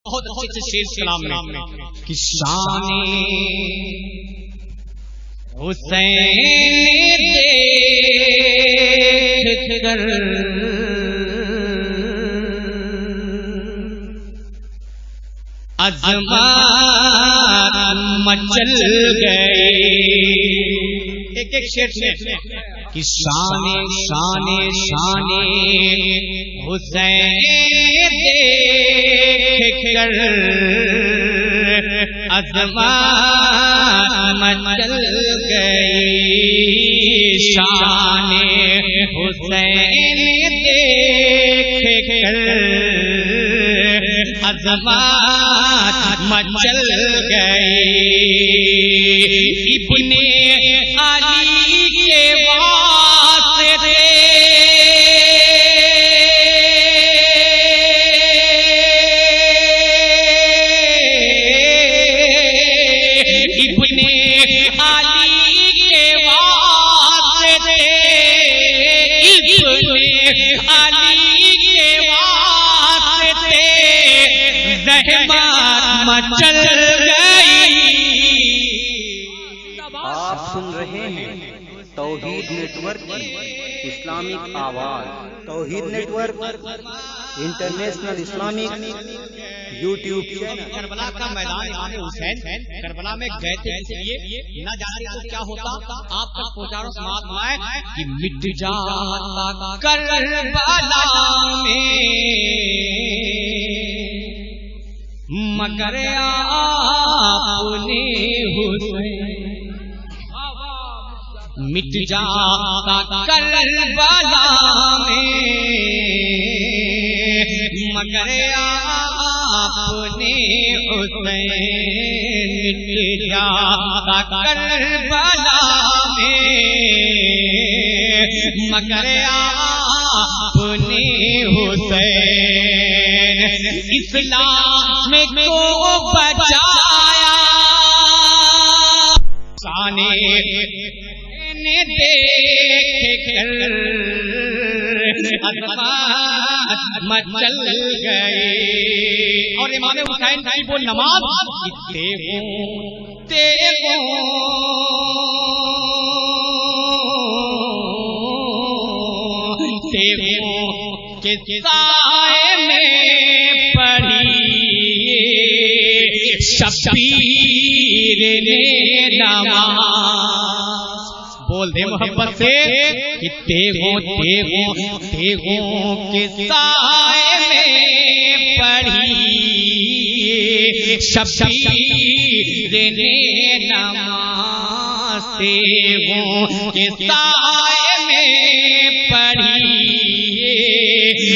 بہت اچھے شیر کلام میں کہ شان حسین دیکھ کر عظمت مچل گئے. ایک ایک شیر سے کہ شان شان شان حسین دیکھ کر عظمت مچل گئی. شان حسین دیکھ کر عظمت مچل گئی. ابن علی کے واسطے ابن علی کے واسطے ابن علی کے واسطے زحمت مچل گئی. آپ سن رہے ہیں توحید نیٹ ورک کی اسلامک آواز. Tauheed network international Islamic YouTube channel. Karbala کا میدان امام حسین کربلا میں گئے تھے اس لیے نہ جانے تو کیا ہوتا آپ تک پہنچانا سماعت مائے کہ مٹ جاتا کربلا میں مگر آپ نے حسین مٹ جاتا کربلا میں مگر آپ نے حسین مٹ جاتا کربلا میں مگر آپ نے حسین اسلام کو بچایا. شان دیکھ کر عظمت مچل گئے. اور امام حسین کی وہ نماز کے سائے میں پڑھی شبیر نے نماز. بول دے محبت سے کہ تیغوں کے سائے میں پڑھی شبیر نے نماز. تیغوں کے سائے میں پڑھی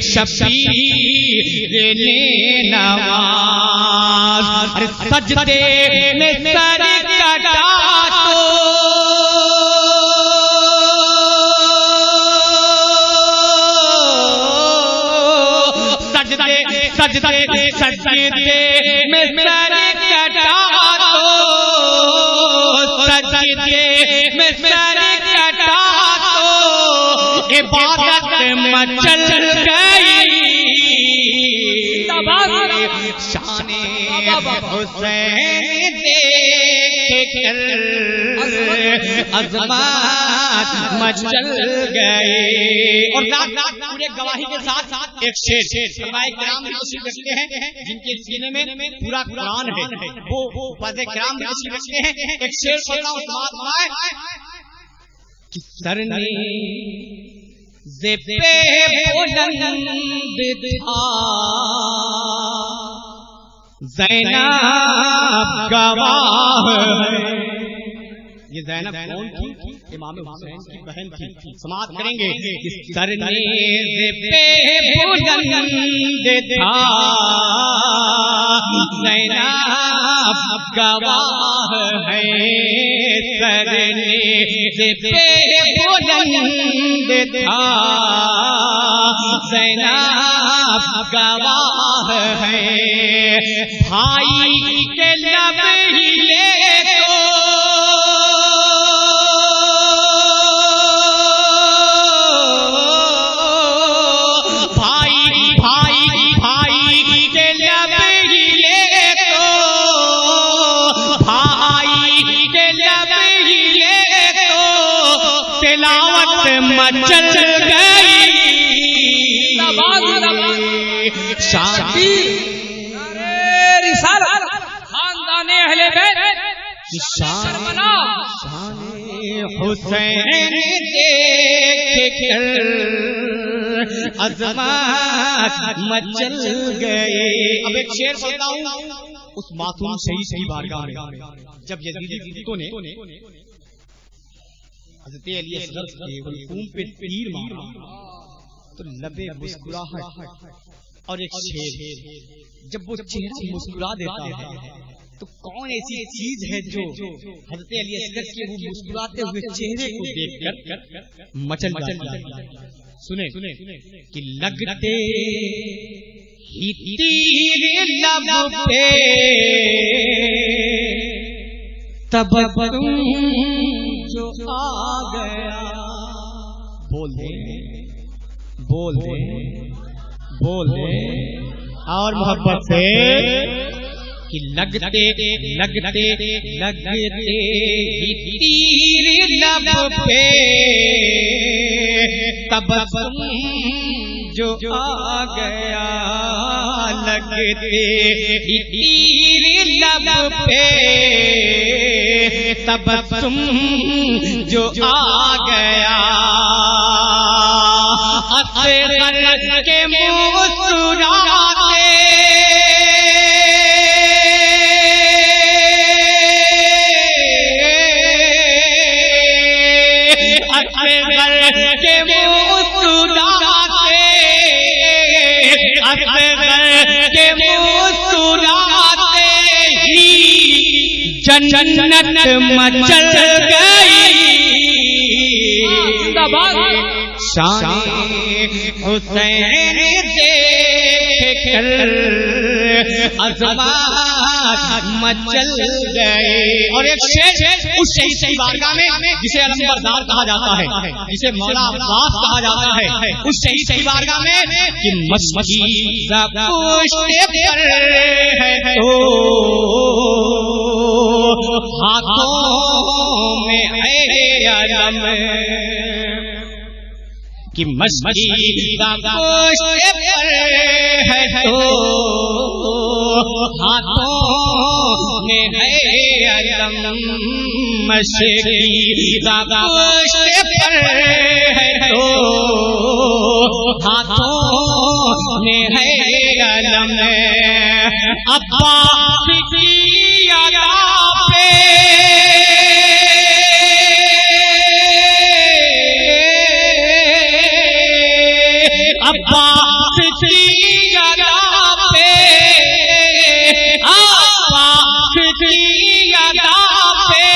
شبیر نے نماز. سجدے میں سر کٹا تو سجدے میں سر کٹا تو سجدے میں سر کٹا تو عبادت مچل گئی. شان حسین دیکھ کر عظمت مچل گئے. اور پورے گواہی کے ساتھ ایک شیر علماء کرام تشریف رکھتے ہیں جن کے سینے میں پورا قرآن ہے. وہ فضل کرام تشریف رکھتے ہیں. ایک شیر پڑھنا اس بات میں کہ سر نے زبے بلند تھا زینب گواہ ہے. یہ زینب کون تھی؟ امام حسین کی بہن تھی. سماعت کریں گے. سر نیز پہ بلند تھا زینب گواہ ہے. سر نیز پہ بلند تھا زینب گواہ ہے. بھائی کے لب ہلے تو بھائی کے لب ہلے مچل گئی شادی خاندان اہل بیت شان حسین دیکھ کر عظمت مچل گئے. اب ایک شعر پڑھتا ہوں اس معصوم شہید کی بارگاہ میں. جب یزیدی بتوں نے حضرت علی اصغر کے حلقوم پہ تیر مارا تو لبے مسکراہٹ اور ایک شعر. جب وہ چہرہ مسکرا دیتا ہے تو کون ایسی چیز ہے جو حضرت علی اصغر کے وہ مسکراتے ہوئے چہرے کو دیکھ کر مچل جاتی ہے. سنیں کہ لگتے ہی تیر لب پہ تب تم جو آ گیا. بول دے اور محبت سے کہ لگتے ہی تیر لب پہ تب تم جو آ گیا. لگتے ہی تیر لب پہ تب تم جو آ گیا. اصغر کے مسکراتے جنت مچل گئی. شان حسین دیکھ کر عظمت مچل گئے. اور ایک شعر اس شہید کی بارگاہ میں جسے علمبردار کہا جاتا ہے, جسے مولا عباس کہا جاتا ہے, اس شہید کی بارگاہ میں کہ مشکیزہ پشت پر ہے تو ہاتھوں میں ہے علم. کہ مشکیزہ پشت پر ہے تو ہاتھوں میں ہے علم. مشکیزہ پشت پر ہے تو ہاتھوں میں ہے علم. عباس کی ادا پہ عباس کی ادا پہ عباس کی ادا پہ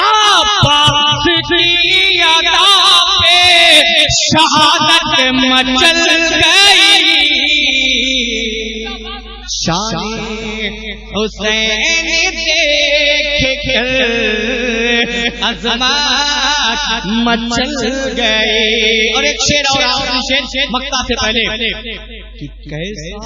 عباس کی ادا پہ شہادت مچل گئی. شان حسین دیکھ کر عظمت مچل گئے. اور ایک شعر اور آخری شعر مقطع سے پہلے کہ کیسا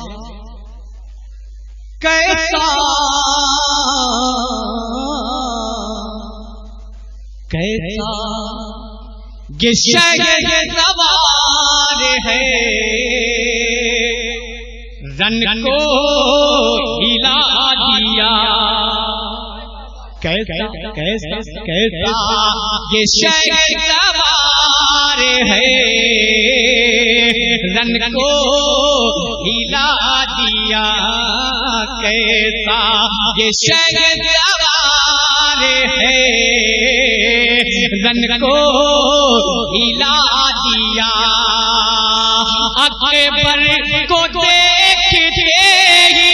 شہر سوار ہے رن کو ہلا دیا. کیسا یہ شہر سوار ہے رن کو ہلا دیا. کیسا یہ شہر سوار ہے رن کو ہلا دیا. اکبر کو دیکھتے ہی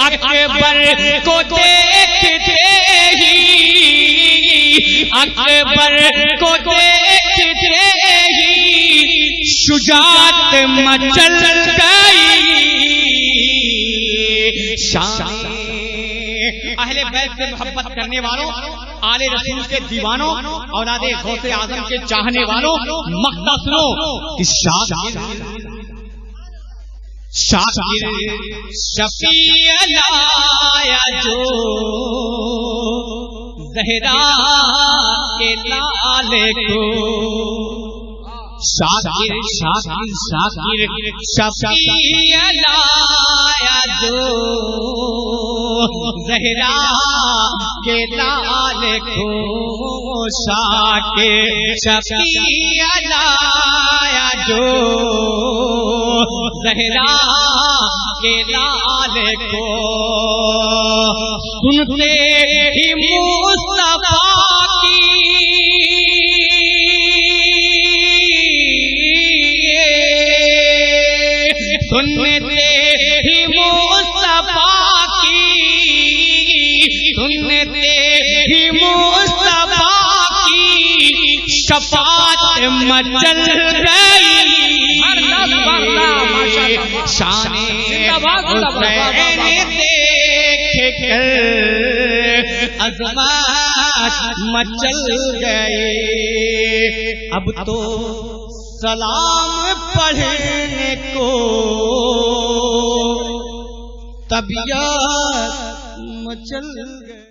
اکبر کو دیکھتے ہی اکبر کو دیکھتے ہی شجاعت مچل گئی. شان اہل بیت سے محبت کرنے والوں, آل رسول کے دیوانوں, اولاد غوث اعظم کے چاہنے والوں, مقطع سنو کہ شاکر شفیع لایا جو زہرا کے لالے کو، شاکر شاکر شاکر شفیع لایا جو زہرا کے لالے کو، شاکر شفیع لایا جو زہرا کے لالے کو، سنتے ہی مصطفیٰ سنتے ہی مصطفیٰ کی، سنتے ہی مصطفیٰ کی شفاعت مچل گئی، شان حسین دیکھ کر عظمت مچل گئے، اب تو سلام پڑھنے کو طبیعت مچل گئے۔